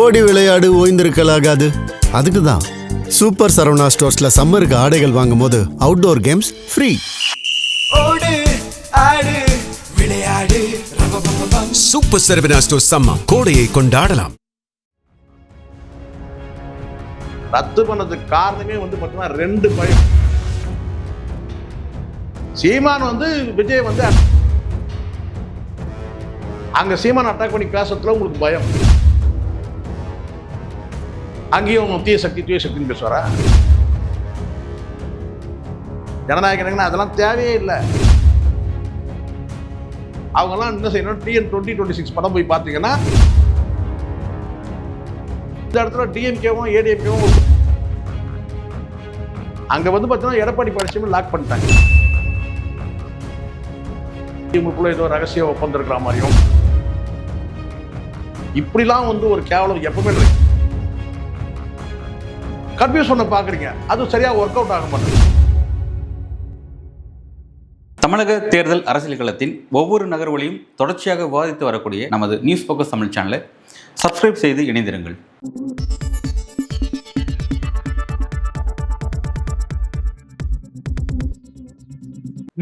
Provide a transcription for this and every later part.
ஓடி விளையாடு ஓய்ந்திருக்கலாகாது. அதுக்கு தான் சூப்பர் சரவணா ஸ்டோர்ஸ்ல சம்மருக்கு ஆடைகள் வாங்கும் போது அவுட்டோர் கேம்ஸ் ஃப்ரீ. ஓடு ஆடு விளையாடு சூப்பர் சரவணா ஸ்டோர்ஸ் சம்மர் கோடையை கொண்டாடலாம். ரத்து பண்ணதுக்கு காரணமே வந்து பார்த்தீங்கன்னா ரெண்டு பயம். சீமான் வந்து விஜய் வந்து அங்க சீமான் அட்டாக் பண்ணி பேசுறதுல உங்களுக்கு பயம். அங்கேயும் தீய சக்தின்னு பேசுவாரா? ஜனநாயகன்னா அதெல்லாம் தேவையே இல்லை. அவங்கெல்லாம் என்ன செய்யணும், TN 2026 படம் போய் பார்த்தீங்கன்னா இந்த இடத்துல டிஎம்கேவும் ஏடிஎம்கேவும் அங்க வந்து பார்த்தீங்கன்னா எடப்பாடி பழனிசாமி லாக் பண்ணிட்டாங்க. இவங்களுக்குள்ள ஏதோ ரகசிய ஒப்பந்தம் இருக்கிற மாதிரியும் இப்படிலாம் வந்து ஒரு கேவலம் எப்பவுமே இருக்கு. கன்ஃபியூஸ் பண்ண பாக்குறீங்க, அது சரியா ஒர்க் அவுட் ஆக மாட்டேங்குது. தமிழக தேர்தல் அரசியல் களத்தின் ஒவ்வொரு நகர்வுகளையும் தொடர்ச்சியாக விவாதித்து வரக்கூடிய நமது நியூஸ் போக்கஸ் தமிழ் சேனலை சப்ஸ்கிரைப் செய்து இணைந்திருங்கள்.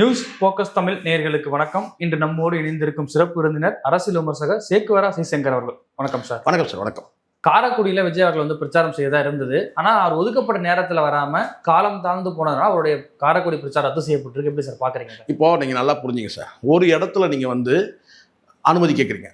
நியூஸ் போக்கஸ் தமிழ் நேயர்களுக்கு வணக்கம். இன்று நம்மோடு இணைந்திருக்கும் சிறப்பு விருந்தினர் அரசியல் விமர்சகர் சேக்குவரா சிசங்கர் அவர்கள். வணக்கம் சார். வணக்கம் சார். வணக்கம். காரைக்குடியில விஜய் அவர்கள் வந்து பிரச்சாரம் செய்யதா இருந்தது. ஆனா அவர் ஒதுக்கப்பட்ட நேரத்துல வராம காலம் தாழ்ந்து போனதுனால அவருடைய காரைக்குடி பிரச்சாரம் ரத்து செய்யப்பட்டிருக்கு. எப்படி சார் பாக்குறீங்க? இப்போ நீங்க நல்லா புரிஞ்சுங்க சார். ஒரு இடத்துல நீங்க வந்து அனுமதி கேட்குறீங்க,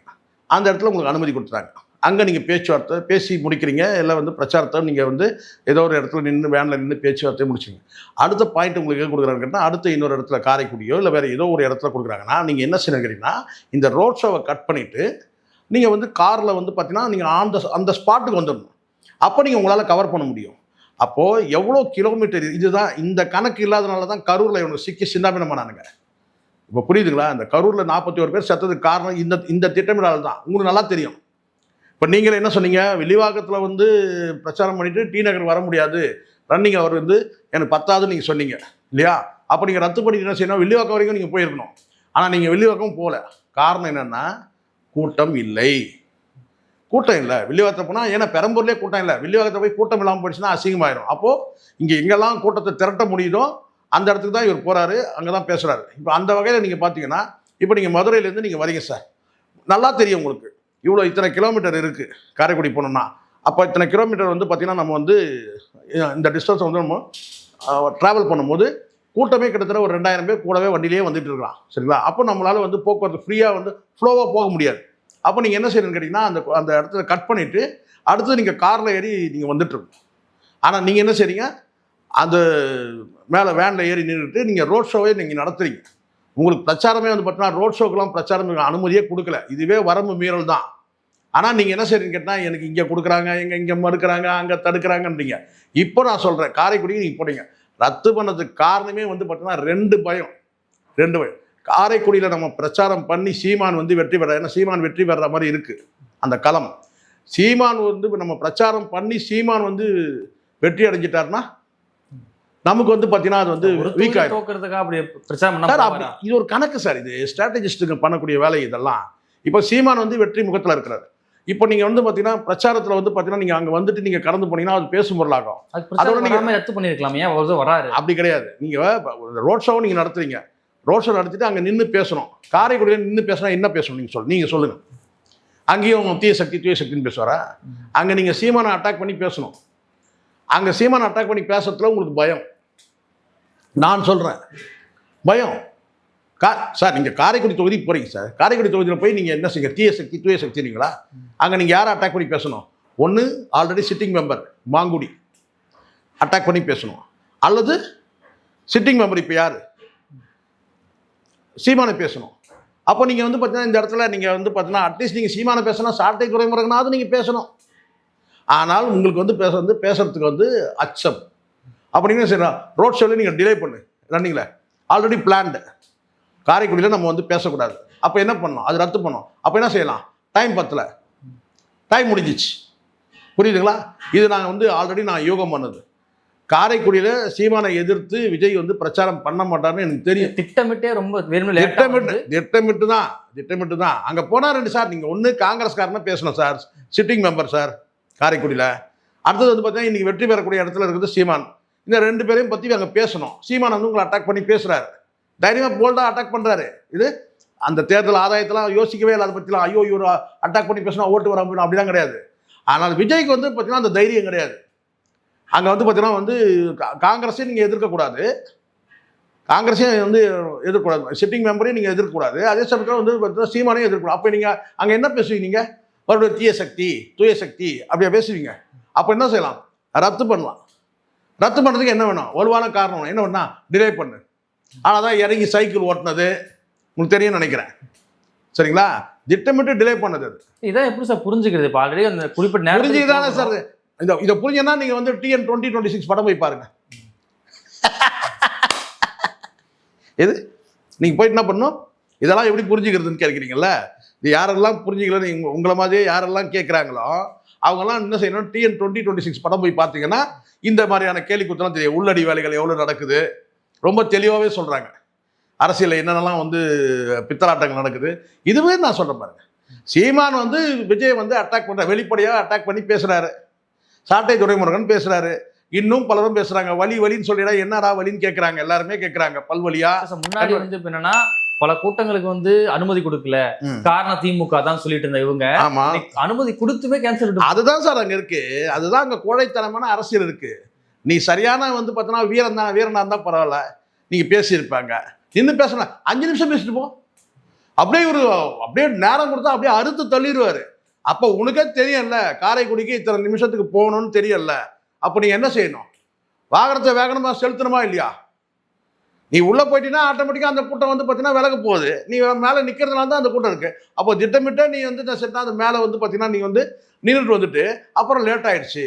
அந்த இடத்துல உங்களுக்கு அனுமதி கொடுத்துறாங்க. அங்கே நீங்கள் பேச்சுவார்த்தை பேசி முடிக்கிறீங்க, இல்லை வந்து பிரச்சாரத்தை நீங்கள் வந்து ஏதோ ஒரு இடத்துல நின்று வேனில் நின்று பேச்சுவார்த்தையை முடிச்சிங்க. அடுத்த பாயிண்ட் உங்களுக்கு எங்கே கொடுக்குறாங்கன்னா, அடுத்த இன்னொரு இடத்துல காரைக்குடியோ இல்லை வேறு ஏதோ ஒரு இடத்துல கொடுக்குறாங்கன்னா, நீங்கள் என்ன செய்யணுங்கிறீங்கன்னா, இந்த ரோட் ஷோவை கட் பண்ணிவிட்டு நீங்கள் வந்து காரில் வந்து பார்த்தீங்கன்னா நீங்கள் அந்த ஸ்பாட்டுக்கு வந்துடணும். அப்போ நீங்கள் உங்களால் கவர் பண்ண முடியும். அப்போது எவ்வளோ கிலோமீட்டர், இதுதான் இந்த கணக்கு இல்லாதனால தான் கரூரில் இவங்க சிக்கி சின்னாபின்னமானானுங்க. இப்போ புரியுதுங்களா? இந்த கரூரில் 41 பேர் செத்ததுக்கு காரணம் இந்த திட்டமிடல் தான். உங்களுக்கு நல்லா தெரியும். இப்போ நீங்கள் என்ன சொன்னீங்க, வில்லிவாக்கத்தில் வந்து பிரச்சாரம் பண்ணிவிட்டு டி நகர் வர முடியாது, ரன்னிங் அவர் வந்து எனக்கு 10ஆவது நீங்கள் சொன்னீங்க இல்லையா? அப்போ நீங்கள் ரத்து பண்ணிட்டு என்ன செய்யணும், வில்லிவாக்கம் வரைக்கும் நீங்கள் போயிருக்கணும். ஆனால் நீங்கள் வில்லிவாக்கம் போகல. காரணம் என்னென்னா, கூட்டம் இல்லை. கூட்டம் இல்லை வில்லிவாக்கத்தில் போனால். ஏன்னா பெரம்பூர்லேயே கூட்டம் இல்லை. வில்லிவாக்கத்தில் போய் கூட்டம் இல்லாமல் போயிடுச்சுன்னா அசிங்கமாயிடும். அப்போது இங்கே எங்கெல்லாம் கூட்டத்தை திரட்ட முடியுதோ அந்த இடத்துக்கு தான் இவர் போகிறாரு, அங்கே தான் பேசுகிறாரு. இப்போ அந்த வகையில் நீங்கள் பார்த்தீங்கன்னா, இப்போ நீங்கள் மதுரையிலேருந்து நீங்கள் வரீங்க சார், நல்லா தெரியும் உங்களுக்கு இவ்வளோ இத்தனை கிலோமீட்டர் இருக்குது காரைக்குடி போனோம்னா. அப்போ இத்தனை கிலோமீட்டர் வந்து பார்த்திங்கன்னா நம்ம வந்து இந்த டிஸ்டன்ஸ் வந்து நம்ம ட்ராவல் பண்ணும்போது கூட்டமே கிட்டத்தட்ட ஒரு 2000 பேர் கூடவே வண்டியிலே வந்துட்டு இருக்கலாம். சரிங்களா? அப்போ நம்மளால் வந்து போக்குவரத்து ஃப்ரீயாக வந்து ஃப்ளோவாக போக முடியாது. அப்போ நீங்கள் என்ன செய்யணும்னு கேட்டிங்கன்னா, அந்த இடத்துல கட் பண்ணிவிட்டு அடுத்து நீங்கள் காரில் ஏறி நீங்கள் வந்துட்டுருக்கணும். ஆனால் நீங்கள் என்ன செய்றீங்க, அந்த மேலே வேனில் ஏறி நின்றுட்டு நீங்கள் ரோட் ஷோவே நீங்கள் நடத்துறீங்க. உங்களுக்கு பிரச்சாரமே வந்து பார்த்தீங்கன்னா ரோட் ஷோக்கெல்லாம் பிரச்சாரம் அனுமதியே கொடுக்கல. இதுவே வரம்பு மீறல் தான். ஆனால் நீங்கள் என்ன செய்றீங்கன்னு கேட்டால், எனக்கு இங்கே கொடுக்குறாங்க, இங்கே மறுக்கிறாங்க, அங்கே தடுக்கிறாங்கன்றீங்க. இப்போ நான் சொல்கிறேன், காரைக்குடிக்கு நீங்கள் போனீங்க. ரத்து பண்ணதுக்கு காரணமே வந்து பார்த்தீங்கன்னா ரெண்டு பயம். காரைக்குடியில் நம்ம பிரச்சாரம் பண்ணி சீமான் வந்து வெற்றி பெற, ஏன்னா சீமான் வெற்றி பெற மாதிரி இருக்குது அந்த களம். சீமான் வந்து நம்ம பிரச்சாரம் பண்ணி சீமான் வந்து வெற்றி அடைஞ்சிட்டாருன்னா நமக்கு வந்து பார்த்தீங்கன்னா அது வந்து வீக் ஆகிடும். இது ஒரு கணக்கு சார். இது ஸ்ட்ராட்டஜிஸ்ட்டுங்க பண்ணக்கூடிய வேலை இதெல்லாம். இப்போ சீமான் வந்து வெற்றி முகத்தில் இருக்கிறாரு. இப்போ நீங்கள் வந்து பார்த்தீங்கன்னா பிரச்சாரத்தில் வந்து பார்த்தீங்கன்னா நீங்கள் அங்கே வந்துட்டு நீங்கள் கடந்து போனீங்கன்னா அது பேசும் பொருளாகும். அதோட நீங்கள் ரத்து பண்ணியிருக்கலாமே, வராரு. அப்படி கிடையாது. நீங்கள் ரோட் ஷோவை நீங்கள் நடத்துறீங்க, ரோட் ஷோ நடத்திட்டு அங்கே நின்று பேசணும். காரைக்குடியில் நின்று பேசினா என்ன பேசணும் நீங்கள் சொல்லுங்கள். அங்கேயும் தீய சக்தின்னு பேசுவாரா? அங்கே நீங்கள் சீமானை அட்டாக் பண்ணி பேசணும். அங்கே சீமானை அட்டாக் பண்ணி பேசுறதுல உங்களுக்கு பயம். நான் சொல்கிறேன் பயம். சார் நீங்கள் காரைக்குடி தொகுதிக்கு போகிறீங்க சார். காரைக்குடி தொகுதியில் போய் நீங்கள் என்ன செய்ய, தூய சக்திங்களா? அங்கே நீங்கள் யாரை அட்டாக் பண்ணி பேசணும்? ஒன்று already sitting member Mangudi attack பண்ணி பேசணும், அல்லது சிட்டிங் மெம்பர் இப்போ யார் சீமானை பேசணும். அப்போ நீங்கள் வந்து பார்த்தீங்கன்னா இந்த இடத்துல நீங்கள் வந்து பார்த்தீங்கன்னா அட்லீஸ்ட் நீங்கள் சீமானை பேசணும், சாட்டை துறைமுறைனாவது நீங்கள் பேசணும். ஆனால் உங்களுக்கு வந்து பேசுறதுக்கு வந்து அச்சம். அப்படின்னா சரி, ரோட் ஷோவில் நீங்கள் டிலே பண்ணு, ரன்னிங்கில் ஆல்ரெடி பிளான்டு. காரைக்குடியில் நம்ம வந்து பேசக்கூடாது. அப்போ என்ன பண்ணணும், அது ரத்து பண்ணோம். அப்போ என்ன செய்யலாம், டைம் பத்தல, டைம் முடிஞ்சிச்சு. புரியுதுங்களா? இது நாங்கள் வந்து ஆல்ரெடி நான் யோகம் பண்ணது. காரைக்குடியில் சீமானை எதிர்த்து விஜய் வந்து பிரச்சாரம் பண்ண மாட்டார்னு எனக்கு தெரியும். திட்டமிட்டே ரொம்ப திட்டமிட்டு தான் அங்கே போனார். சார் நீங்கள் ஒன்று காங்கிரஸ்காரனை பேசணும் சார், சிட்டிங் மெம்பர் சார், காரைக்குடியில். அடுத்தது வந்து பார்த்தீங்கன்னா இன்றைக்கி வெற்றி பெறக்கூடிய இடத்துல இருக்குது சீமான். இந்த 2 பேரையும் பற்றி அங்கே பேசணும். சீமான் வந்து உங்களை அட்டாக் பண்ணி பேசுகிறாரு, தைரியமாக போல்டாக அட்டாக் பண்ணுறாரு. இது அந்த தேர்தல் ஆதாயத்தெல்லாம் யோசிக்கவே இல்லை. அதை பற்றிலாம் ஐயோ இவர் அட்டாக் பண்ணி பேசினா ஓட்டு வர முடியும் அப்படிலாம் கிடையாது. ஆனால் விஜய்க்கு வந்து பார்த்தீங்கன்னா அந்த தைரியம் கிடையாது. அங்கே வந்து பார்த்தீங்கன்னா வந்து காங்கிரஸையும் நீங்கள் எதிர்க்கக்கூடாது, காங்கிரஸையும் வந்து எதிர்க்கக்கூடாது, சிட்டிங் மெம்பரையும் நீங்கள் எதிர்க்கக்கூடாது, அதே சமயத்தில் வந்து பார்த்தீங்கன்னா சீமானையும் எதிர்க்கக்கூடாது. அப்போ நீங்கள் அங்கே என்ன பேசுவீங்க? நீங்கள் மறுபடியும் தீய சக்தி தூய சக்தி அப்படியே பேசுவீங்க. அப்போ என்ன செய்யலாம்? ரத்து பண்ணலாம். ரத்து பண்ணுறதுக்கு என்ன வேணும்? வலுவான காரணம் என்ன வேணா டிலே பண்ணு. ஆனால் தான் இறங்கி சைக்கிள் ஓட்டினது உங்களுக்கு தெரியும் நினைக்கிறேன், சரிங்களா? திட்டமிட்டு டிலே பண்ணது அது. இதான் எப்படி சார் புரிஞ்சுக்கிறது? இப்போ ஆல்ரெடி அந்த குறிப்பிட்ட நேரம் புரிஞ்சுதானே சார்? இதை புரிஞ்சுன்னா நீங்கள் வந்து TN 2026 படம் போய் பாருங்க. எது நீங்கள் போயிட்டு என்ன பண்ணணும்? இதெல்லாம் எப்படி புரிஞ்சுக்கிறதுன்னு கேட்குறீங்கல்ல? இது யாரெல்லாம் புரிஞ்சுக்கலன்னு உங்களை மாதிரியே யாரெல்லாம் கேட்குறாங்களோ அவங்கெல்லாம் என்ன செய்யணும்? TN 2026 படம் போய் பார்த்தீங்கன்னா இந்த மாதிரியான கேலி குத்தலாம் தெரியும். உள்ளடி வேலைகள் எவ்வளோ நடக்குது ரொம்ப தெளிவாகவே சொல்கிறாங்க. அரசியலில் என்னென்னலாம் வந்து பித்தலாட்டங்கள் நடக்குது இதுவே நான் சொல்கிறேன் பாருங்க. சீமான் வந்து விஜய் வந்து அட்டாக் பண்ணுற வெளிப்படையாக அட்டாக் பண்ணி பேசுகிறாரு. சாட்டை துரைமுருகன் பேசுகிறாரு, இன்னும் பலரும் பேசுகிறாங்க. வலி வலின்னு சொல்லிடா, என்னடா வலின்னு கேட்குறாங்க, எல்லாருமே கேட்குறாங்க பல்வலியா. முன்னாடி வந்து இப்போ என்னன்னா பல கூட்டங்களுக்கு வந்து அனுமதி கொடுக்கல, காரணம் திமுக தான் சொல்லிட்டு இருந்த இவங்க ஆமா அனுமதி கொடுத்துமே கேன்சல். அதுதான் சார் அங்க இருக்கு. அதுதான் அங்க கோழைத்தனமான அரசியல் இருக்கு. நீ சரியான வந்து பார்த்தீங்கன்னா வீரனா இருந்தா பரவாயில்ல, நீங்க பேசியிருப்பாங்க. இன்னும் பேசலாம், 5 நிமிஷம் பேசிட்டு போ. அப்படியே நேரம் கொடுத்தா அப்படியே அறுத்து தள்ளிடுவாரு. அப்போ உனக்கே தெரியல காரைக்குடிக்கு இத்தனை நிமிஷத்துக்கு போகணும்னு தெரியல. அப்போ நீ என்ன செய்யணும்? வாகனத்தை வேகனமா செலுத்தணுமா இல்லையா? நீ உள்ள போயிட்டீங்கன்னா ஆட்டோமேட்டிக்காக அந்த கூட்டம் வந்து பார்த்தீங்கன்னா விலக போகுது. நீ மேலே நிற்கிறதுனால தான் அந்த கூட்டம் இருக்கு. அப்போ திட்டமிட்ட நீ வந்து செட்டா அந்த மேலே வந்து பார்த்தீங்கன்னா நீ வந்து நின்றுட்டு வந்துட்டு அப்புறம் லேட் ஆயிடுச்சு.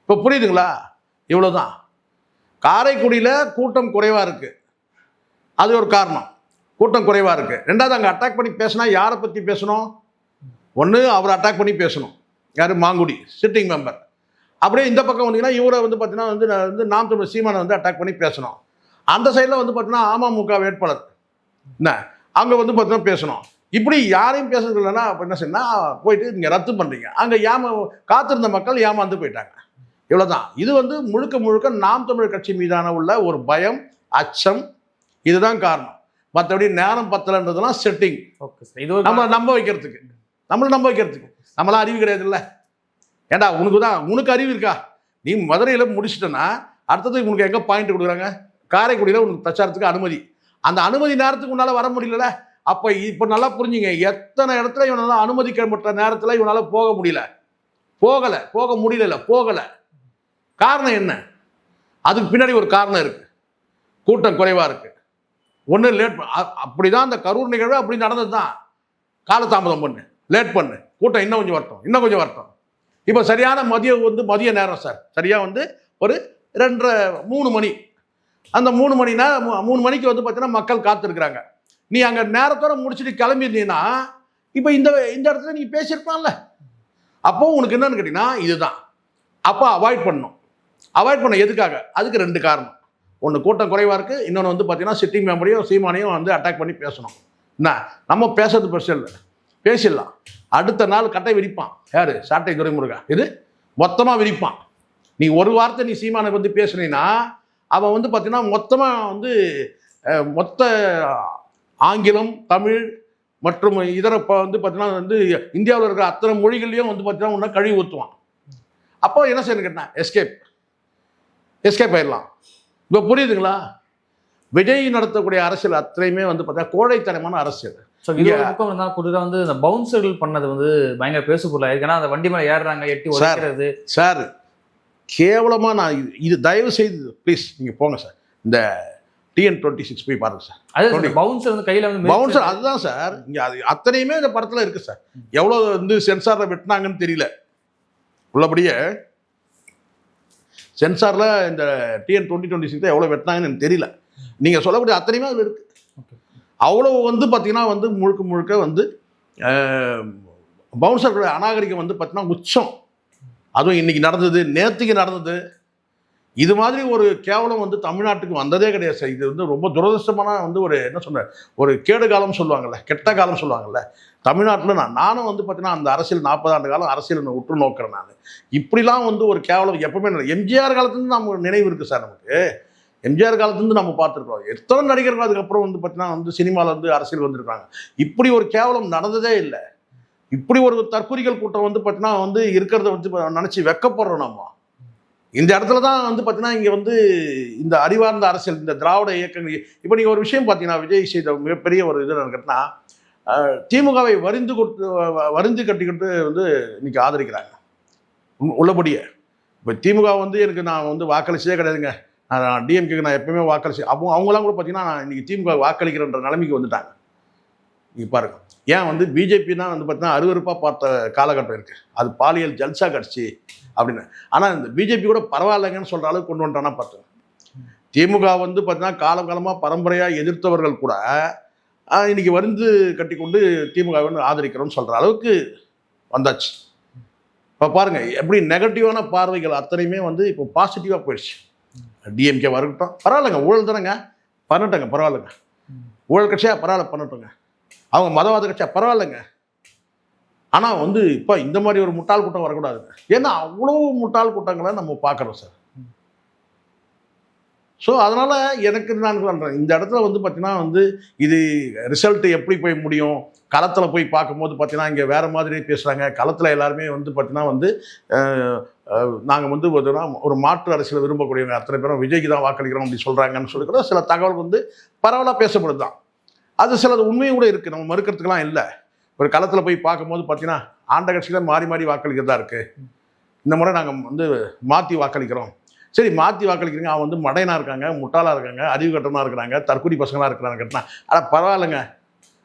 இப்போ புரியுதுங்களா? இவ்வளோதான். காரைக்குடியில் கூட்டம் குறைவாக இருக்கு, அது ஒரு காரணம். கூட்டம் குறைவாக இருக்கு. ரெண்டாவது அங்கே அட்டாக் பண்ணி பேசினா யாரை பற்றி பேசணும்? ஒன்று அவர் அட்டாக் பண்ணி பேசணும், யார்? Mangudi sitting member. அப்படியே இந்த பக்கம் வந்தீங்கன்னா இவரை வந்து பார்த்தீங்கன்னா வந்து நாம் தமிழர் சீமானை வந்து அட்டாக் பண்ணி பேசணும். அந்த சைடில் வந்து பார்த்தீங்கன்னா அமமுக வேட்பாளர் என்ன அங்கே வந்து பார்த்தீங்கன்னா பேசணும். இப்படி யாரையும் பேசுறது இல்லைன்னா அப்போ என்ன செய்யணும்? போயிட்டு நீங்கள் ரத்து பண்ணுறீங்க. அங்கே காத்திருந்த மக்கள் ஏமாந்து போயிட்டாங்க. இவ்வளோதான். இது வந்து முழுக்க முழுக்க நாம் தமிழர் கட்சி மீதான உள்ள ஒரு பயம், அச்சம், இதுதான் காரணம். மற்றபடி நேரம் பத்தலைன்றதுலாம் செட்டிங். நம்மளை நம்ப வைக்கிறதுக்கு நம்மளாம் அறிவு கிடையாது இல்லை. ஏண்டா உனக்கு அறிவு இருக்கா? நீ மதுரையில் முடிச்சிட்டேன்னா அடுத்தது உனக்கு எங்கே பாயிண்ட் கொடுக்குறாங்க? காரைக்குடியில் உனக்கு பிரச்சாரத்துக்கு அனுமதி. அந்த அனுமதி நேரத்துக்கு உன்னால் வர முடியல. அப்போ இப்போ நல்லா புரிஞ்சுங்க, எத்தனை இடத்துல இவனால் அனுமதிக்கப்பட்ட நேரத்தில் இவனால் போக முடியல, போக முடியல. காரணம் என்ன? அதுக்கு பின்னாடி ஒரு காரணம் இருக்கு. கூட்டம் குறைவாக இருக்கு. ஒன்று லேட். அப்படிதான் அந்த கரூர் நிகழ்வு அப்படி நடந்தது தான். காலதாமதம் பண்ணு, லேட் பண்ணு, கூட்டம் இன்னும் கொஞ்சம் வரட்டும். இப்போ சரியான மதிய நேரம் சார், சரியாக வந்து ஒரு 2:30 3 மணி. அந்த 3 மணினா 3 மணிக்கு வந்து பார்த்தீங்கன்னா மக்கள் காத்திருக்கிறாங்க. நீ அங்கே நேரத்தோட முடிச்சுட்டு கிளம்பியிருந்தீங்கன்னா இப்போ இந்த இடத்துல நீ பேசியிருப்பான்ல. அப்போ உனக்கு என்னன்னு கேட்டீங்கன்னா இதுதான். அப்போ அவாய்ட் பண்ண எதுக்காக? அதுக்கு 2 காரணம். ஒன்று கூட்டம் குறைவாக இருக்குது, இன்னொன்று வந்து பார்த்தீங்கன்னா சிட்டிங் மெம்பரையும் சீமானையும் வந்து அட்டாக் பண்ணி பேசணும். என்ன நம்ம பேசுறது பிரச்சனை இல்லை, பேசிடலாம். அடுத்த நாள் கட்டை விரிப்பான். யார்? சாட்டை துரைமுருகன். இது மொத்தமாக விரிப்பான். நீ ஒரு வார்த்தை நீ சீமானை வந்து பேசுனீன்னா அவன் வந்து பார்த்தீங்கன்னா மொத்தமாக வந்து மொத்த ஆங்கிலம், தமிழ் மற்றும் இதர வந்து பார்த்தீங்கன்னா வந்து இந்தியாவில் இருக்கிற அத்தனை மொழிகள்லையும் வந்து பார்த்தீங்கன்னா ஒன்றா கழுவி ஊற்றுவான். அப்போ என்ன செய்யணும் கேட்டான்? எஸ்கேப் ஆயிடலாம். இப்போ புரியுதுங்களா? விஜய் நடத்தக்கூடிய அரசியல் அத்தனையுமே வந்து பார்த்தீங்கன்னா கோழைத்தனமான அரசியல். புதுசாக வந்து இந்த பவுன்சர்கள் பண்ணது வந்து பயங்கர பேசு பொருளாக இருக்கு. ஏன்னா அந்த வண்டி மேலே ஏறுறாங்க, எட்டி உடைக்கிறது. சார் கேவலமாக நான் இது தயவு செய்து ப்ளீஸ் நீங்கள் போங்க சார், இந்த TN 26 போய் பாருங்க சார். அது பவுன்சர் வந்து கையில் வந்து பவுன்சர் அதுதான் சார். இங்கே அது அத்தனையுமே இந்த படத்தில் இருக்குது சார். எவ்வளோ வந்து சென்சாரில் வெட்டினாங்கன்னு தெரியல. உள்ளபடியே சென்சாரில் இந்த TN 2026 எவ்வளோ வெட்டினாங்கன்னு எனக்கு தெரியல. நீங்கள் சொல்லக்கூடிய அத்தனையுமே அதில் இருக்குது. அவ்வளோ வந்து பார்த்தீங்கன்னா வந்து முழுக்க வந்து பவுன்சர்களுடைய அநாகரிகம் வந்து பார்த்தீங்கன்னா உச்சம். அதுவும் இன்னைக்கு நடந்தது, நேற்றுக்கு நடந்தது. இது மாதிரி ஒரு கேவலம் வந்து தமிழ்நாட்டுக்கு வந்ததே கிடையாது சார். இது வந்து ரொம்ப துரதிருஷ்டமான வந்து ஒரு என்ன சொல்ற ஒரு கேடு காலம் சொல்லுவாங்கல்ல, கெட்ட காலம் சொல்லுவாங்கல்ல. தமிழ்நாட்டில் நானும் வந்து பார்த்தீங்கன்னா அந்த அரசியல் 40 ஆண்டு காலம் அரசியல் உற்று நோக்கிறேன். நான் இப்படிலாம் வந்து ஒரு கேவலம் எப்பவுமே எம்ஜிஆர் காலத்துலேருந்து நம்ம நினைவு இருக்குது சார். நமக்கு எம்ஜிஆர் காலத்துலேருந்து நம்ம பார்த்துருக்கோம். எத்தனை நடிகர்கள் அதுக்கப்புறம் வந்து பார்த்தீங்கன்னா வந்து சினிமாவில் வந்து அரசியல் வந்திருக்காங்க. இப்படி ஒரு கேவலம் நடந்ததே இல்லை. இப்படி ஒரு தற்குறிகள் கூட்டம் வந்து பார்த்தீங்கன்னா வந்து இருக்கிறத வந்து நினச்சி வெக்கப்படுறோம் நம்ம. இந்த இடத்துல தான் வந்து பார்த்தீங்கன்னா இங்கே வந்து இந்த அறிவார்ந்த அரசியல், இந்த திராவிட இயக்கங்கள். இப்போ நீங்கள் ஒரு விஷயம் பார்த்தீங்கன்னா, விஜய் செய்த மிகப்பெரிய ஒரு இது கேட்டினா, திமுகவை வருந்து கட்டிக்கிட்டு வந்து இன்னைக்கு ஆதரிக்கிறாங்க உள்ளபடியே. இப்போ திமுக வந்து எனக்கு நான் வந்து வாக்களிச்சதே கிடையாதுங்க, நான் டிஎம்கேக்கு நான் எப்பவுமே வாக்களிச்சு அவங்களாம் கூட பார்த்தீங்கன்னா நான் இன்னைக்கு திமுக வாக்களிக்கிறன்ற நிலைமைக்கு வந்துட்டாங்க. நீங்கள் பாருங்க, ஏன் வந்து பிஜேபி தான் வந்து பார்த்தீங்கன்னா அருவருப்பாக பார்த்த காலகட்டம் இருக்குது. அது பாலியல் ஜல்சா கட்சி அப்படின்னு. ஆனால் இந்த பிஜேபி கூட பரவாயில்லைங்கன்னு சொல்கிற அளவுக்கு கொண்டு வந்துட்டானா பார்த்து. திமுக வந்து பார்த்தீங்கன்னா காலகாலமாக பரம்பரையாக எதிர்த்தவர்கள் கூட இன்னைக்கு வருந்து கட்டி கொண்டு திமுக வந்து ஆதரிக்கிறோம்னு சொல்கிற அளவுக்கு வந்தாச்சு. இப்போ பாருங்கள் எப்படி நெகட்டிவான பார்வைகள் அத்தனையுமே வந்து இப்போ பாசிட்டிவாக போயிடுச்சு. டிஎம்கே வரட்டும், பரவாயில்லைங்க, ஊழல் தானேங்க, பண்ணட்டங்க, பரவாயில்லைங்க. ஊழல் கட்சியாக பரவாயில்ல, பண்ணட்டுங்க. அவங்க மதவாத கட்சியாக பரவாயில்லைங்க. ஆனால் வந்து இப்போ இந்த மாதிரி ஒரு முட்டாள் கூட்டம் வரக்கூடாதுங்க. ஏன்னா அவ்வளோ முட்டாள் கூட்டங்களை நம்ம பார்க்குறோம் சார். ஸோ அதனால் எனக்கு நான் சொல்கிறேன், இந்த இடத்துல வந்து பார்த்தீங்கன்னா வந்து இது ரிசல்ட்டு எப்படி போய் முடியும், களத்தில் போய் பார்க்கும்போது பார்த்தீங்கன்னா இங்கே வேறு மாதிரி பேசுகிறாங்க. களத்தில் எல்லாருமே வந்து பார்த்தீங்கன்னா வந்து நாங்கள் வந்து ஒரு மாற்று அரசியலை விரும்பக்கூடியவங்க அத்தனை பேரும் விஜய்க்கு தான் வாக்களிக்கிறோம் அப்படி சொல்கிறாங்கன்னு சொல்லி கூட சில தகவல் வந்து பரவலாக பேசப்படுது தான். அது சிலது உண்மையும் கூட இருக்குது, நம்ம மறுக்கிறதுக்கெலாம் இல்லை. ஒரு களத்தில் போய் பார்க்கும்போது பார்த்தீங்கன்னா ஆண்ட கட்சியில் மாறி மாறி வாக்களிக்கிறதா இருக்குது. இந்த முறை நாங்கள் வந்து மாற்றி வாக்களிக்கிறோம். சரி, மாற்றி வாக்களிக்கிறீங்க, அவன் வந்து மடையனாக இருக்காங்க, முட்டாளாக இருக்காங்க, அறிவு கட்டமாக இருக்கிறாங்க, தற்கொலை பசங்களாக இருக்கிறாங்க கேட்டால், ஆனால் பரவாயில்லைங்க,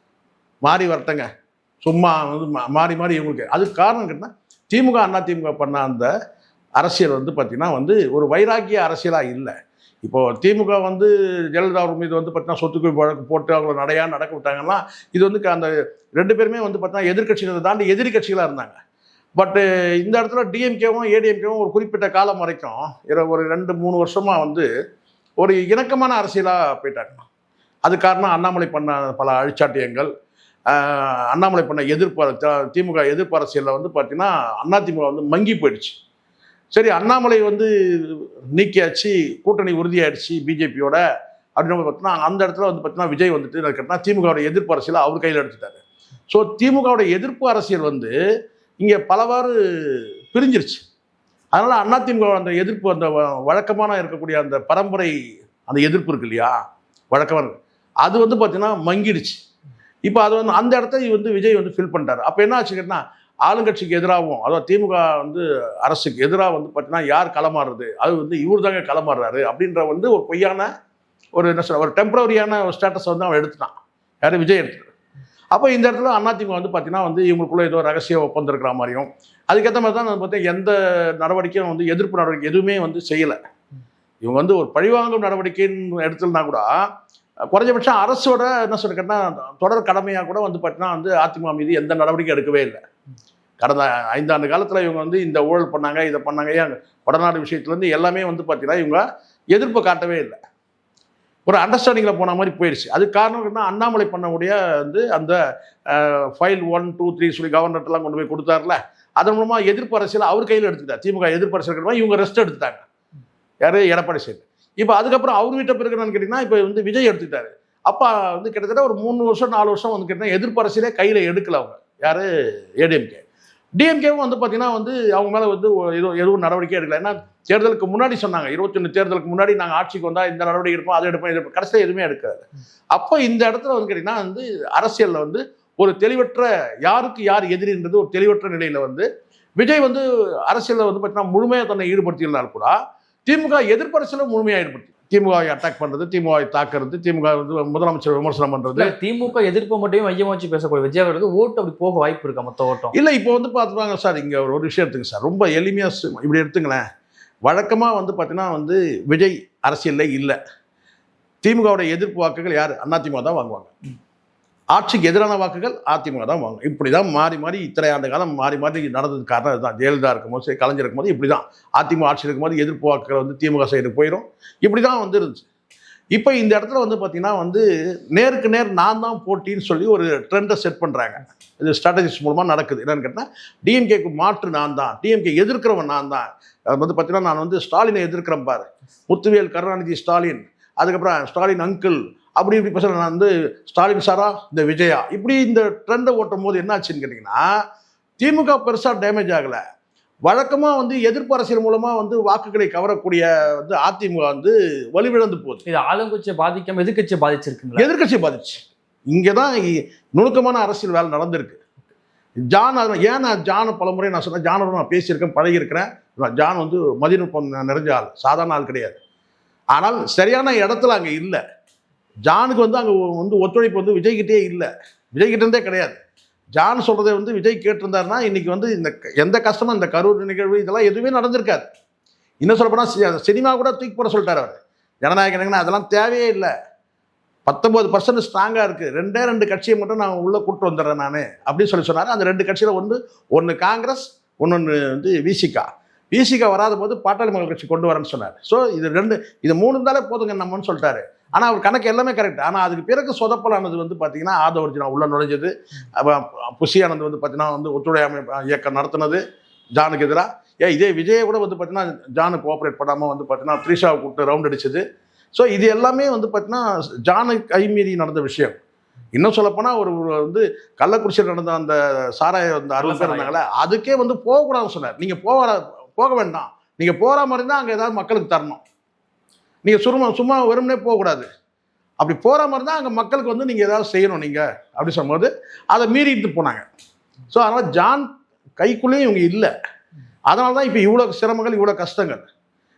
மாறி வரட்டங்க, சும்மா வந்து மாறி மாறி இவங்களுக்கு. அதுக்கு காரணம் கேட்டால் திமுக அதிமுக பண்ண அந்த அரசியல் வந்து பார்த்திங்கன்னா வந்து ஒரு வைராக்கிய அரசியலாக இல்லை. இப்போது திமுக வந்து ஜெயலலிதா அவர் மீது வந்து பார்த்தீங்கன்னா சொத்துக்குவி வழக்கு போட்டு அவங்கள நடக்க விட்டாங்கன்னா, இது வந்து அந்த 2 பேருமே வந்து பார்த்தீங்கன்னா எதிர்கட்சிகளை தாண்டி எதிரி கட்சிகளாக இருந்தாங்க. பட்டு இந்த இடத்துல டிஎம்கேவும் ஏடிஎம்கேவும் ஒரு குறிப்பிட்ட காலம் வரைக்கும் ஒரு 2-3 வருஷமாக வந்து ஒரு இணக்கமான அரசியலாக போயிட்டாங்க. அது காரணம் அண்ணாமலை பண்ண பல அழிச்சாட்டியங்கள், அண்ணாமலை பண்ண திமுக எதிர்ப்பு அரசியலில் வந்து பார்த்திங்கன்னா அதிமுக வந்து மங்கி போயிடுச்சு. சரி, அண்ணாமலை வந்து நீக்கியாச்சு, கூட்டணி உறுதியாயிடுச்சு பிஜேபியோட அப்படின்னு பார்த்தீங்கன்னா அந்த இடத்துல வந்து பார்த்தீங்கன்னா விஜய் வந்துட்டு கேட்டால் திமுகவோட எதிர்ப்பு அரசியலை அவர் கையில் எடுத்துட்டாரு. ஸோ திமுகவோட எதிர்ப்பு அரசியல் வந்து இங்கே பலவாறு பிரிஞ்சிருச்சு. அதனால் அதிமுக அந்த எதிர்ப்பு, அந்த வழக்கமான இருக்கக்கூடிய அந்த பரம்பரை அந்த எதிர்ப்பு இருக்கு இல்லையா, வழக்கமான, அது வந்து பார்த்தீங்கன்னா மங்கிடுச்சு. இப்போ அது வந்து அந்த இடத்த வந்து விஜய் வந்து ஃபில் பண்ணிட்டார். அப்போ என்ன ஆச்சு கேட்டால் ஆளுங்கட்சிக்கு எதிராகவும், அதாவது திமுக வந்து அரசுக்கு எதிராக வந்து பார்த்தீங்கன்னா யார் களமாறுறது, அது வந்து இவர் தாங்க களமாறுறாரு அப்படின்ற வந்து ஒரு பொய்யான ஒரு என்ன சொல்ற ஒரு டெம்பரரியான ஒரு ஸ்டேட்டஸ் வந்து அவன் எடுத்துட்டான். யார்? விஜய் எடுத்துட்டான். அப்போ இந்த இடத்துல அதிமுக வந்து பார்த்தீங்கன்னா வந்து இவங்களுக்குள்ள ஏதோ ரகசிய ஒப்பந்தம் இருக்கிற மாதிரியும், அதுக்கேற்ற மாதிரி தான் பார்த்தீங்கன்னா எந்த நடவடிக்கையும் வந்து எதிர்ப்பு நடவடிக்கை எதுவுமே வந்து செய்யலை. இவங்க வந்து ஒரு பழிவாங்கும் நடவடிக்கைன்னு எடுத்துலனா கூட குறைஞ்சபட்சம் அரசோட என்ன சொல்ற கேட்டால் தொடர் கடமையாக கூட வந்து பார்த்தீங்கன்னா வந்து அதிமுக மீது எந்த நடவடிக்கை எடுக்கவே இல்லை. கடந்த 5 ஆண்டு காலத்தில் இவங்க வந்து இந்த ஊழல் பண்ணாங்க, இதை பண்ணாங்க, ஏன் வடநாடு விஷயத்துலேருந்து எல்லாமே வந்து பார்த்தீங்கன்னா இவங்க எதிர்ப்பு காட்டவே இல்லை. ஒரு அண்டர்ஸ்டாண்டிங்கில் போன மாதிரி போயிடுச்சு. அதுக்கு காரணம் என்ன, அண்ணாமலை பண்ணக்கூடிய வந்து அந்த ஃபைல் 1, 2, 3 சொல்லி கவர்னர்லாம் கொண்டு போய் கொடுத்தாருல, அதன் மூலமாக எதிர்ப்பு அரசியல் அவர் கையில் எடுத்துட்டார். திமுக எதிர்ப்பு அரசியல் இவங்க ரெஸ்ட் எடுத்துட்டாங்க. யார்? எடப்பாடி சைடு. இப்போ அதுக்கப்புறம் அவர் வீட்டை பிறகு என்னன்னு கேட்டிங்கன்னா இப்போ வந்து விஜய் எடுத்துக்கிட்டாரு. அப்போ வந்து கிட்டத்தட்ட ஒரு 3 வருஷம் 4 வருஷம் வந்து கேட்டிங்கன்னா எதிர்ப்பு அரசியலே கையில் எடுக்கல அவங்க. யார்? ஏடிஎம்கே. டிஎம்கேவும் வந்து பார்த்தீங்கன்னா வந்து அவங்க மேலே வந்து எதுவும் நடவடிக்கை எடுக்கல. ஏன்னா தேர்தலுக்கு முன்னாடி சொன்னாங்க, 21 தேர்தலுக்கு முன்னாடி நாங்கள் ஆட்சிக்கு வந்தால் இந்த நடவடிக்கை எடுப்போம், அதை எடுப்போம், இது கடைசியில் எதுவுமே எடுக்காது. அப்போ இந்த இடத்துல வந்து கேட்டிங்கன்னா வந்து அரசியலில் வந்து ஒரு தெளிவற்ற, யாருக்கு யார் எதிரின்றது ஒரு தெளிவற்ற நிலையில் வந்து விஜய் வந்து அரசியலில் வந்து பார்த்தீங்கன்னா முழுமையாக தன்னை ஈடுபடுத்தியிருந்தால் கூட திமுக எதிர்ப்பு அரசியலும் முழுமையாக ஈடுபடுத்தி திமுகவை அட்டாக் பண்ணுறது, திமுகவை தாக்குறது, திமுக வந்து முதலமைச்சர் விமர்சனம் பண்ணுறது. திமுக எதிர்ப்பு மட்டும் மையம் வச்சு பேசக்கூடிய விஜய் அவர்களுக்கு ஓட்டு அப்படி போக வாய்ப்பு இருக்கா? மொத்த ஓட்டம் இல்லை. இப்போ வந்து பார்த்துப்பாங்க சார், இங்கே ஒரு விஷயம் எடுத்துங்க சார், ரொம்ப எளிமையாக இப்படி எடுத்துங்களேன். வழக்கமாக வந்து பார்த்தீங்கன்னா வந்து விஜய் அரசியலில் இல்லை, திமுகவோட எதிர்ப்பு வாக்குகள் யார்? அதிமுக தான் வாங்குவாங்க. ஆட்சிக்கு எதிரான வாக்குகள் அதிமுக தான் வாங்கும். இப்படி தான் மாறி மாறி இத்தனை ஆண்டு காலம் மாறி மாறி நடந்தது. காரணம் இதுதான். ஜெயலலிதா இருக்கும்போது சரி, கலைஞர் இருக்கும்போது இப்படி தான். அதிமுக ஆட்சி இருக்கும்போது எதிர்ப்பு வாக்குகள் வந்து திமுக சைடு போயிடும். இப்படி தான் வந்து இருந்துச்சு. இப்போ இந்த இடத்துல வந்து பார்த்தீங்கன்னா வந்து நேருக்கு நேர் நான் தான் போட்டின்னு சொல்லி ஒரு ட்ரெண்டை செட் பண்ணுறாங்க. இது ஸ்ட்ராட்டஜிஸ் மூலமாக நடக்குது. என்னென்னு கேட்டால் டிஎம்கேக்கு மாற்று நான் தான், டிஎம்கே எதிர்க்கிறவன் நான் தான். அது வந்து பார்த்தீங்கன்னா நான் வந்து ஸ்டாலினை எதிர்க்கிறேன் பாரு, முத்துவேல் கருணாநிதி ஸ்டாலின், அதுக்கப்புறம் ஸ்டாலின் அங்கிள், அப்படி இப்படி பேசுகிறேன் நான் வந்து ஸ்டாலின் சாரா இந்த விஜயா, இப்படி இந்த ட்ரெண்டை ஓட்டும் போது என்ன ஆச்சுன்னு கேட்டிங்கன்னா திமுக பெருசாக டேமேஜ் ஆகலை. வழக்கமாக வந்து எதிர்ப்பு அரசியல் மூலமாக வந்து வாக்குகளை கவரக்கூடிய வந்து அதிமுக வந்து வலுவிழந்து போகுது. இது ஆளுங்கட்சியை பாதிக்காம எதிர்கட்சியை பாதிச்சிருக்குங்களா? எதிர்கட்சியை பாதிச்சு. இங்கே தான் நுணுக்கமான அரசியல் வேலை நடந்திருக்கு. ஜான் ஏன் நான் ஜானை பலமுறை நான் சொன்னேன், ஜானோட நான் பேசியிருக்கேன், பழகியிருக்கிறேன். ஜான் வந்து மதிநுட்பம் நிறைஞ்ச ஆள், சாதாரண ஆள் கிடையாது. ஆனால் சரியான இடத்துல அங்கே இல்லை. ஜானுக்கு வந்து அங்கே வந்து ஒத்துழைப்பு வந்து விஜய்கிட்டே இல்லை, விஜய்கிட்டே கிடையாது. ஜான் சொல்கிறத வந்து விஜய் கேட்டிருந்தாருன்னா இன்றைக்கி வந்து இந்த எந்த கஷ்டமும் இந்த கரூர் நிகழ்வு இதெல்லாம் எதுவுமே நடந்திருக்காது. இன்னும் சொல்லப்போனால் சினிமா கூட தூக்கி போட சொல்லிட்டார் அவர். ஜனநாயகம் அதெல்லாம் தேவையே இல்லை. 19% ஸ்ட்ராங்காக இருக்குது. 2 கட்சியை மட்டும் நான் உள்ளே கூப்பிட்டு வந்துடுறேன் நான் அப்படின்னு சொன்னார். அந்த 2 கட்சியில் வந்து ஒன்று காங்கிரஸ், ஒன்று வந்து விசிகா வராத போது பாட்டாளி மக்கள் கட்சி கொண்டு வரேன்னு சொன்னார். ஸோ இது 3 இருந்தாலே போதுங்க நம்மன்னு சொல்லிட்டாரு. ஆனால் அவர் கணக்கு எல்லாமே கரெக்ட். ஆனால் அதுக்கு பிறகு சொதப்பலானது வந்து பார்த்தீங்கன்னா ஆதவர்ஜினா உள்ள நுழைஞ்சது, புஷியானந்த் வந்து பார்த்தீங்கன்னா வந்து ஒத்துழையாமை இயக்கம் நடத்தினது ஜானுக்கு எதிராக. இதே விஜயை கூட வந்து பார்த்தீங்கன்னா ஜானு கோஆப்ரேட் பண்ணாமல் வந்து பார்த்தீங்கன்னா த்ரிஷாவை கூப்பிட்டு ரவுண்ட் அடிச்சது. ஸோ இது எல்லாமே வந்து பார்த்தீங்கன்னா ஜானு கைமீறி நடந்த விஷயம். இன்னும் சொல்லப்போனால் ஒரு வந்து கள்ளக்குறிச்சியில் நடந்த அந்த சாராய அந்த 60 பேர் இருந்தாங்களே, அதுக்கே வந்து போகக்கூடாதுன்னு சொன்னார். நீங்கள் போக வேண்டாம், நீங்கள் போகிற மாதிரி தான் அங்கே ஏதாவது மக்களுக்கு தரணும். நீங்கள் சும்மா வெறுமனே போகக்கூடாது. அப்படி போகிற மாதிரி தான் அங்கே மக்களுக்கு வந்து நீங்கள் ஏதாவது செய்யணும் நீங்கள் அப்படி சொல்லும்போது அதை மீறிட்டு போனாங்க. ஸோ அதனால் ஜான் கைக்குள்ளேயும் இவங்க இல்லை. அதனால தான் இப்போ இவ்வளோ சிரமங்கள், இவ்வளோ கஷ்டங்கள்.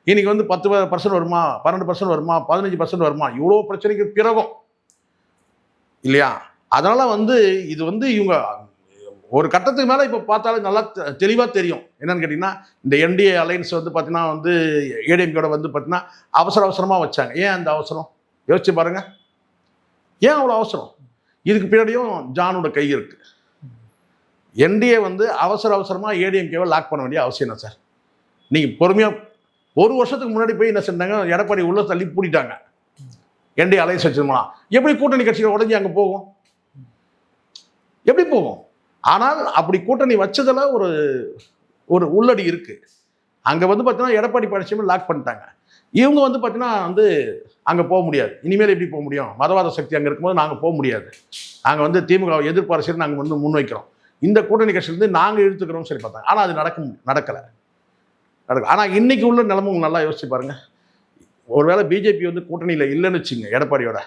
இன்றைக்கி வந்து 10% வருமா, 12% வருமா, 15% வருமா, இவ்வளோ பிரச்சனைக்கு பிறகும் இல்லையா? அதனால் வந்து இது வந்து இவங்க ஒரு கட்டத்துக்கு மேலே இப்போ பார்த்தாலும் நல்லா தெளிவாக தெரியும். என்னென்னு கேட்டிங்கன்னா இந்த என்டிஏ அலையன்ஸ் வந்து பார்த்தீங்கன்னா வந்து ஏடிஎம்கேட வந்து பார்த்தீங்கன்னா அவசரமாக வச்சாங்க. ஏன் அந்த அவசரம் யோசிச்சு பாருங்கள். ஏன் அவ்வளோ அவசரம்? இதுக்கு பின்னாடியும் ஜானோட கை இருக்குது. என்டிஏ வந்து அவசரமாக ஏடிஎம்கேவை லாக் பண்ண வேண்டிய அவசியம் என்ன சார்? நீங்கள் பொறுமையாக 1 வருஷத்துக்கு முன்னாடி போய் என்ன செஞ்சாங்க, எடப்பாடி உள்ள தள்ளி பூட்டிட்டாங்க. என்டிஏ அலையன்ஸ் வச்சிருந்தோம்னா எப்படி கூட்டணி கட்சிகள் உடஞ்சி அங்கே போகும்? எப்படி போகும்? ஆனால் அப்படி கூட்டணி வச்சதில் ஒரு உள்ளடி இருக்குது. அங்கே வந்து பார்த்தீங்கன்னா எடப்பாடி பழனிசாமி லாக் பண்ணிட்டாங்க. இவங்க வந்து பார்த்தீங்கன்னா வந்து அங்கே போக முடியாது. இனிமேல் எப்படி போக முடியும்? மதவாத சக்தி அங்கே இருக்கும்போது நாங்கள் போக முடியாது. நாங்கள் வந்து திமுக எதிர்ப்பு அரசியல் நாங்கள் வந்து முன்வைக்கிறோம், இந்த கூட்டணி கட்சியிலேருந்து நாங்கள் இழுத்துக்கிறோம் சொல்லி பார்த்தாங்க. ஆனால் அது நடக்கலை. ஆனால் இன்றைக்கி உள்ள நிலைமை நல்லா யோசிச்சு பாருங்கள். ஒருவேளை பிஜேபி வந்து கூட்டணியில் இல்லைன்னு வச்சுங்க எடப்பாடியோட,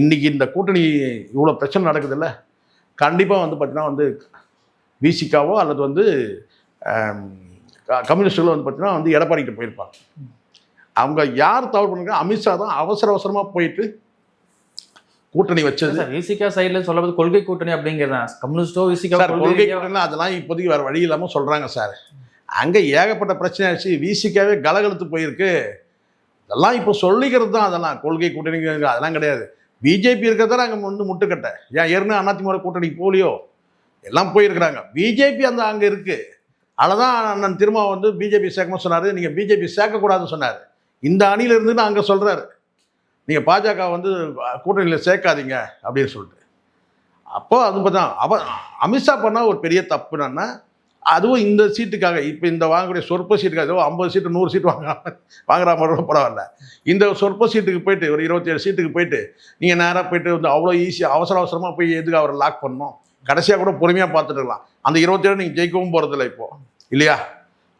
இன்றைக்கி இந்த கூட்டணி இவ்வளோ பிரச்சனை நடக்குது இல்லை, கண்டிப்பாக வந்து பார்த்தீங்கன்னா வந்து விசிகாவோ அல்லது வந்து கம்யூனிஸ்டுகளோ வந்து பார்த்தீங்கன்னா வந்து எடப்பாடிக்கிட்ட போயிருப்பாங்க. அவங்க யார் தவறு பண்ணுறாங்க? அமித்ஷா தான் அவசரமாக போயிட்டு கூட்டணி வச்சது. விசிகா சைடில் சொல்லும்போது கொள்கை கூட்டணி அப்படிங்கிறதா? கம்யூனிஸ்டோ விசிகா கொள்கை கூட்டணி அதெல்லாம் இப்போதைக்கு வேறு வழி இல்லாமல் சொல்கிறாங்க சார். அங்கே ஏகப்பட்ட பிரச்சனை ஆச்சு. விசிகாவே கலகலத்து போயிருக்கு. அதெல்லாம் இப்போ சொல்லிக்கிறது தான். அதெல்லாம் கொள்கை கூட்டணி அதெல்லாம் கிடையாது. பிஜேபி இருக்கிறதால அங்கே வந்து முட்டுக்கட்டை. ஏன் ஏற்கனவே அதிமுக கூட்டணிக்கு போலியோ எல்லாம் போயிருக்கிறாங்க. பிஜேபி அங்கே இருக்குது. அதனால்தான் அண்ணன் திரும்ப வந்து பிஜேபி சேர்க்கணும்னு சொன்னார். நீங்கள் பிஜேபி சேர்க்கக்கூடாதுன்னு சொன்னார். இந்த அணியில் இருந்துன்னு அங்கே சொல்கிறாரு, நீங்கள் பாஜக வந்து கூட்டணியில் சேர்க்காதீங்க அப்படின்னு சொல்லிட்டு. அப்போ அது தான் அமித்ஷா பண்ணால் ஒரு பெரிய தப்பு என்னன்னா, அதுவும் இந்த சீட்டுக்காக, இப்போ இந்த வாங்கக்கூடிய சொற்ப சீட்டுக்காக 50 சீட்டு 100 சீட்டு வாங்குற மாதிரி பரவாயில்ல. இந்த சொற்ப சீட்டுக்கு போயிட்டு ஒரு 27 சீட்டுக்கு போயிட்டு நீங்கள் நேராக போயிட்டு வந்து அவ்வளோ ஈஸியாக அவசரமாக போய் எதுக்கு அவரை லாக் பண்ணணும்? கடைசியாக கூட பொறுமையாக பார்த்துட்டு இருக்கலாம். அந்த 27 நீங்கள் ஜெயிக்கவும் போகிறதில்ல இப்போது இல்லையா?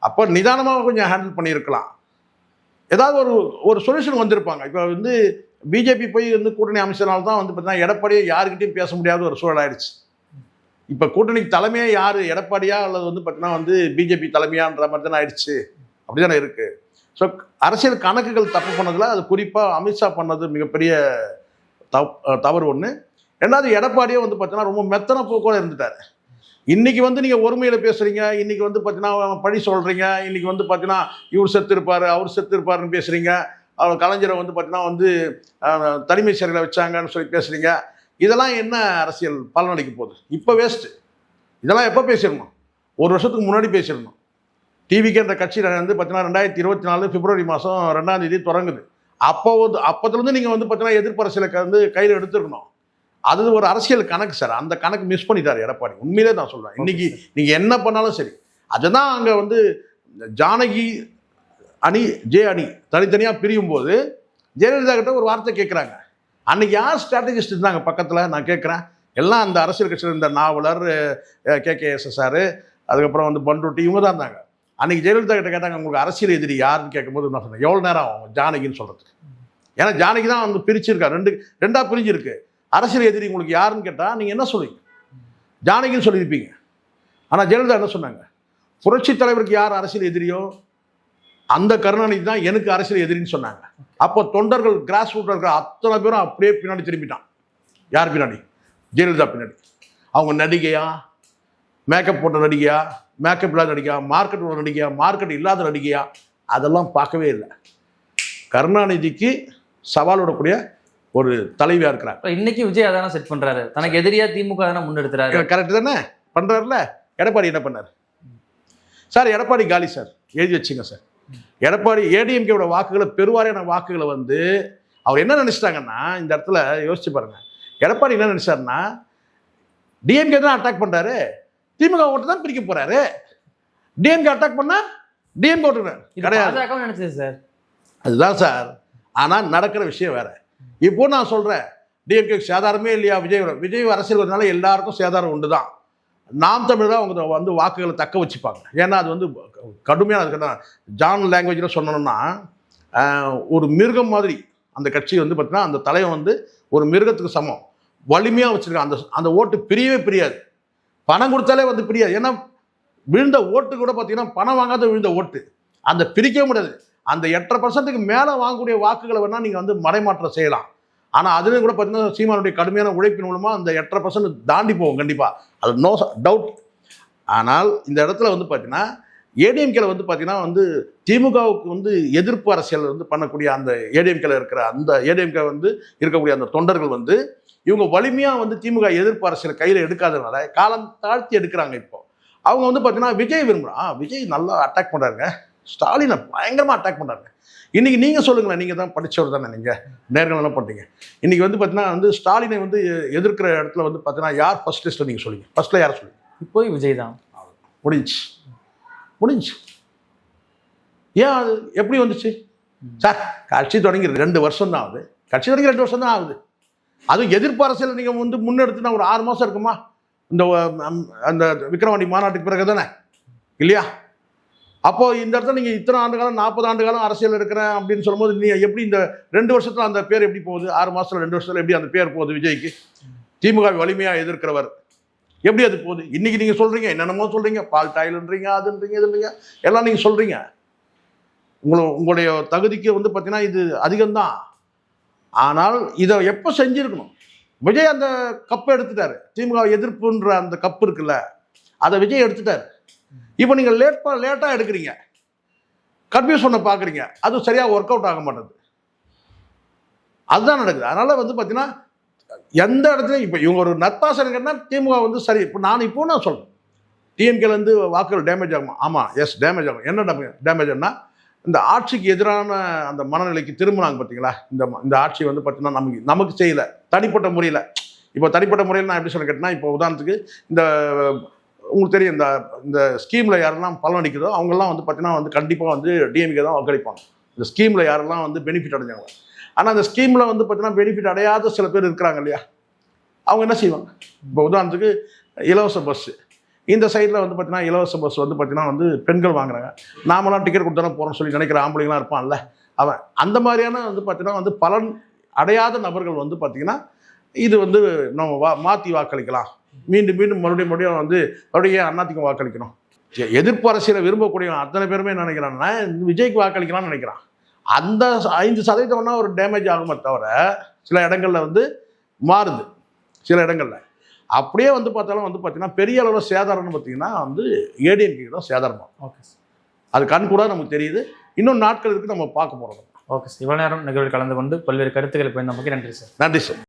அப்போ நிதானமாக கொஞ்சம் ஹேண்டில் பண்ணியிருக்கலாம். ஏதாவது ஒரு சொல்யூஷன் வந்திருப்பாங்க. இப்போ வந்து பிஜேபி போய் வந்து கூட்டணி அமைச்சனால தான் வந்து பார்த்தீங்கன்னா எடப்பாடியை யாருக்கிட்டையும் பேச முடியாத ஒரு சூழல் ஆயிடுச்சு. இப்போ கூட்டணிக்கு தலைமையே யார், எடப்பாடியா அல்லது வந்து பார்த்தீங்கன்னா வந்து பிஜேபி தலைமையான்ற மாதிரி தானே ஆயிடுச்சு. அப்படி தானே இருக்குது. ஸோ அரசியல் கணக்குகள் தப்பு பண்ணதில் அது குறிப்பாக அமித்ஷா பண்ணது மிகப்பெரிய தவறு ஒன்று. ரெண்டாவது, எடப்பாடியே வந்து பார்த்தீங்கன்னா ரொம்ப மெத்தன போக்கோடு இருந்துட்டார். இன்றைக்கி வந்து நீங்கள் ஒருமையில் பேசுகிறீங்க, இன்றைக்கி வந்து பார்த்தீங்கன்னா பழி சொல்கிறீங்க, இன்றைக்கி வந்து பார்த்தீங்கன்னா இவர் செத்து இருப்பார் அவர் செத்து இருப்பாருன்னு பேசுகிறீங்க, அவர் கலைஞரை வந்து பார்த்தீங்கன்னா வந்து தனிமை சிறையில் வச்சாங்கன்னு சொல்லி பேசுகிறீங்க. இதெல்லாம் என்ன அரசியல் பலனளிக்க போகுது? இப்போ வேஸ்ட்டு. இதெல்லாம் எப்போ பேசிடணும்? ஒரு வருஷத்துக்கு முன்னாடி பேசிடணும். டிவிகேன்ற கட்சி வந்து பார்த்தீங்கன்னா 2024 பிப்ரவரி மாதம் 2ஆம் தேதி தொடங்குது. அப்போதுலேருந்து நீங்கள் வந்து பார்த்தீங்கன்னா எதிர்ப்பு அரசியலை வந்து கையில் எடுத்துருக்கணும். அது ஒரு அரசியல் கணக்கு சார். அந்த கணக்கு மிஸ் பண்ணிட்டார் எடப்பாடி. உண்மையிலே நான் சொல்கிறேன். இன்னைக்கு நீங்கள் என்ன பண்ணாலும் சரி, அதுதான் அங்கே வந்து ஜானகி அணி ஜே அணி தனித்தனியாக பிரியும் போது ஜெயலலிதா கிட்ட ஒரு வார்த்தை கேட்குறாங்க. அன்னைக்கு யார் ஸ்ட்ராட்டஜிஸ்ட் இருந்தாங்க பக்கத்தில்? நான் கேட்குறேன். எல்லாம் அந்த அரசியல் கட்சியில் இருந்த நாவலர், KKSSR, அதுக்கப்புறம் வந்து பண்ருட்டி, இவங்க தான் இருந்தாங்க. அன்றைக்கி ஜெயலலிதா கிட்ட கேட்டாங்க, உங்களுக்கு அரசியல் எதிரி யாருன்னு கேட்கும்போது நான் சொன்னேன், எவ்வளோ நேரம் ஆகும் ஜானகின்னு சொல்கிறதுக்கு? ஏன்னா ஜானகி தான் வந்து பிரிச்சிருக்கா, ரெண்டாக பிரிஞ்சிருக்கு. அரசியல் எதிரி உங்களுக்கு யாருன்னு கேட்டால் நீங்கள் என்ன சொல்லுவீங்க? ஜானகின்னு சொல்லியிருப்பீங்க. ஆனால் ஜெயலலிதா என்ன சொன்னாங்க? புரட்சி தலைவருக்கு யார் அரசியல் எதிரியோ அந்த கருணாநிதி தான் எனக்கு அரசியல் எதிரின்னு சொன்னாங்க. அப்போ தொண்டர்கள், கிராஸ் ரூட்டில் இருக்கிற அத்தனை பேரும் அப்படியே பின்னாடி திரும்பிட்டான். யார் பின்னாடி? ஜெயலலிதா பின்னாடி. அவங்க நடிகையா, மேக்கப் போட்ட நடிகையா, மேக்கப் இல்லாத நடிகையா, மார்க்கெட் உள்ள நடிகையா, மார்க்கெட் இல்லாத நடிகையா, அதெல்லாம் பார்க்கவே இல்லை. கருணாநிதிக்கு சவால் விடக்கூடிய ஒரு தலைவியா இருக்கிறார். இன்னைக்கு விஜய் அதான செட் பண்றாரு, தனக்கு எதிரியா திமுக தானே முன்னெடுத்துறாரு. கரெக்ட் தானே பண்றாருல. எடப்பாடி என்ன பண்ணார் சார்? எடப்பாடி காலி சார், எழுதி வச்சுங்க சார். எடப்பாடி ஏடிஎம்கேவோட வாக்குகளை, பெருவாரியான வாக்குகளை வந்து அவர் என்ன நினைச்சிட்டாங்கன்னா, இந்த இடத்துல யோசிச்சு பாருங்க. எடப்பாடி என்ன நினைச்சாருன்னா, டிஎம்கே தான் அட்டாக் பண்றாரு, திமுக ஓட்டு தான் பிரிக்க போறாரு. டிஎம்கே அட்டாக் பண்ணா டிஎம்கே ஓட்டு கிடையாது நினைச்சது சார். அதுதான் சார். ஆனால் நடக்கிற விஷயம் வேற. இப்போ நான் சொல்றேன், டிஎம்கே சேதாரமே இல்லையா? விஜய் அரசியல் வரதுனால எல்லாருக்கும் சேதாரம் உண்டு தான். நாம் தமிழ் தான் அவங்க வந்து வாக்குகளை தக்க வச்சுப்பாங்க. ஏன்னா அது வந்து கடுமையான, அதுக்கு ஜான் லாங்குவேஜில் சொன்னோம்னா, ஒரு மிருகம் மாதிரி அந்த கட்சி வந்து பார்த்தீங்கன்னா, அந்த தலைவன் வந்து ஒரு மிருகத்துக்கு சமம், வலிமையாக வச்சுருக்கான். அந்த ஓட்டு பிரியவே பிரியாது. பணம் கொடுத்தாலே வந்து பிரியாது. ஏன்னா விழுந்த ஓட்டு கூட பார்த்தீங்கன்னா பணம் வாங்காத விழுந்த ஓட்டு, அந்த பிரிக்கவே முடியாது. அந்த 8.5% மேலே வாங்கக்கூடிய வாக்குகளை வேணால் நீங்கள் வந்து மடைமாற்றம் செய்யலாம். ஆனால் அதுலேயும் கூட பார்த்தீங்கன்னா சீமானுடைய கடுமையான உழைப்பின் மூலமாக அந்த 8.5% தாண்டி போகும் கண்டிப்பாக, அது நோ டவுட். ஆனால் இந்த இடத்துல வந்து பார்த்தீங்கன்னா ஏடிஎம்கேல வந்து பார்த்தீங்கன்னா வந்து திமுகவுக்கு வந்து எதிர்ப்பு அரசியல் வந்து பண்ணக்கூடிய அந்த ஏடிஎம்கேல இருக்கிற அந்த ஏடிஎம்கே வந்து இருக்கக்கூடிய அந்த தொண்டர்கள் வந்து இவங்க வலிமையாக வந்து திமுக எதிர்ப்பு அரசியல் கையில் எடுக்காததுனால காலம் தாழ்த்தி எடுக்கிறாங்க. இப்போ அவங்க வந்து பார்த்தீங்கன்னா விஜய் விரும்புகிறான், விஜய் நல்லா அட்டாக் பண்ணுறாருங்க, ஸ்டாலினை பயங்கரமாக அட்டாக் பண்ணுறாங்க. இன்றைக்கி நீங்கள் சொல்லுங்களேன், நீங்கள் தான் படித்தவர் தானே, நீங்கள் நேர்காணலாம் பண்ணுறீங்க. இன்றைக்கி வந்து பார்த்தீங்கன்னா வந்து ஸ்டாலினை வந்து எதிர்க்கிற இடத்துல வந்து பார்த்தீங்கன்னா யார் ஃபர்ஸ்ட் லிஸ்ட்டில் நீங்கள் சொல்லுங்கள், ஃபர்ஸ்ட்டில் யாரை சொல்லுங்கள்? இப்போ விஜய் தான். முடிஞ்சு. ஏன் அது எப்படி வந்துச்சு சார்? கட்சி தொடங்கி 2 வருஷம் தான் ஆகுது. கட்சி தொடங்கி 2 வருஷம் தான் ஆகுது. அதுவும் எதிர்ப்பு அரசியல் நீங்கள் வந்து முன்னெடுத்துனா ஒரு 6 மாதம் இருக்குமா? இந்த அந்த விக்ரவாண்டி மாநாட்டுக்கு பிறகு தானே இல்லையா? அப்போது இந்த இடத்துல நீங்கள் இத்தனை ஆண்டு காலம், 40 ஆண்டு காலம் அரசியல் இருக்கிறேன் அப்படின்னு சொல்லும்போது நீ எப்படி இந்த 2 வருஷத்தில் அந்த பேர் எப்படி போகுது? 6 மாதத்தில் 2 வருஷத்தில் எப்படி அந்த பேர் போகுது? விஜய்க்கு திமுக வலிமையாக எதிர்க்கிறவர் எப்படி அது போகுது? இன்றைக்கி நீங்கள் சொல்கிறீங்க, என்னென்னமோ சொல்கிறீங்க, பால் டாயில்ன்றீங்க, அதுன்றீங்க, இதுன்றீங்க, எல்லாம் நீங்கள் சொல்கிறீங்க. உங்களுடைய தகுதிக்கு வந்து பார்த்தீங்கன்னா இது அதிகம்தான். ஆனால் இதை எப்போ செஞ்சுருக்கணும்? விஜய் அந்த கப்பை எடுத்துட்டாரு. திமுக எதிர்ப்புன்ற அந்த கப்பு இருக்குல்ல, அதை விஜய் எடுத்துட்டார். இப்போ நீங்கள் லேட்டாக எடுக்கிறீங்க, கன்ஃபியூஸ் பண்ண பார்க்குறீங்க, அது சரியாக ஒர்க் அவுட் ஆக மாட்டேங்குது. அதுதான் நடக்குது. அதனால் வந்து பார்த்தீங்கன்னா எந்த இடத்துலையும் இப்போ இவங்க ஒரு நத்தாசனுங்கன்னா திமுக வந்து சரி. இப்போ நான் சொல்கிறேன், டிஎம்கேலேருந்து வாக்குகள் டேமேஜ் ஆகுமா? ஆமாம், எஸ் டேமேஜ் ஆகும். என்ன டேமேஜ் ஆனால் இந்த ஆட்சிக்கு எதிரான அந்த மனநிலைக்கு திரும்பினாங்க பார்த்தீங்களா? இந்த ஆட்சி வந்து பார்த்தீங்கன்னா நமக்கு செய்யலை, தனிப்பட்ட முறையில். இப்போ தனிப்பட்ட முறையில் நான் எப்படி சொல்ல கேட்டேன்னா, இப்போ உதாரணத்துக்கு இந்த உங்களுக்கு தெரியும், இந்த ஸ்கீமில் யாரெல்லாம் பலன் அளிக்குதோ அவங்கெல்லாம் வந்து பார்த்தீங்கன்னா வந்து கண்டிப்பாக வந்து டிஎம்கே தான் வாக்களிப்பாங்க. இந்த ஸ்கீமில் யாரெல்லாம் வந்து பெனிஃபிட் அடைஞ்சாங்க. ஆனால் அந்த ஸ்கீமில் வந்து பார்த்தீங்கன்னா பெனிஃபிட் அடையாத சில பேர் இருக்கிறாங்க இல்லையா? அவங்க என்ன செய்வாங்க? இப்போ உதாரணத்துக்கு இலவச பஸ்ஸு, இந்த சைடில் வந்து பார்த்தீங்கன்னா இலவச பஸ் வந்து பார்த்தீங்கன்னா வந்து பெண்கள் வாங்குறாங்க. நாமெல்லாம் டிக்கெட் கொடுத்தானே போகிறோம்னு சொல்லி நினைக்கிற ஆம்பளைங்களாம் இருப்பான்ல, அவன் அந்த மாதிரியான வந்து பார்த்தீங்கன்னா வந்து பலன் அடையாத நபர்கள் வந்து பார்த்தீங்கன்னா இது வந்து நம்ம மாற்றி வாக்களிக்கலாம், மீண்டும் மறுபடியும் வந்து மறுபடியும் அதிமுக வாக்களிக்கணும். எதிர்ப்பு அரசியலை விரும்பக்கூடிய அத்தனை பேருமே என்ன நினைக்கிறான்னா விஜய்க்கு வாக்களிக்கலாம்னு நினைக்கிறான். அந்த 5% ஒரு டேமேஜ் ஆகுமே தவிர சில இடங்களில் வந்து மாறுது. சில இடங்களில் அப்படியே வந்து பார்த்தாலும் வந்து பார்த்தீங்கன்னா பெரிய அளவில் சேதாரம்னு பார்த்தீங்கன்னா வந்து ஏடிஎம்கே தான் சேதாரமாக. ஓகே சார், அது கண் கூட நமக்கு தெரியுது. இன்னும் நாட்கள் இருக்குது, நம்ம பார்க்க போகிறோம். ஓகே சார், இவ்வளோ நேரம் நிகழ்வில் கலந்து கொண்டு பல்வேறு கருத்துக்களை போய் நமக்கு நன்றி சார். நன்றி சார்.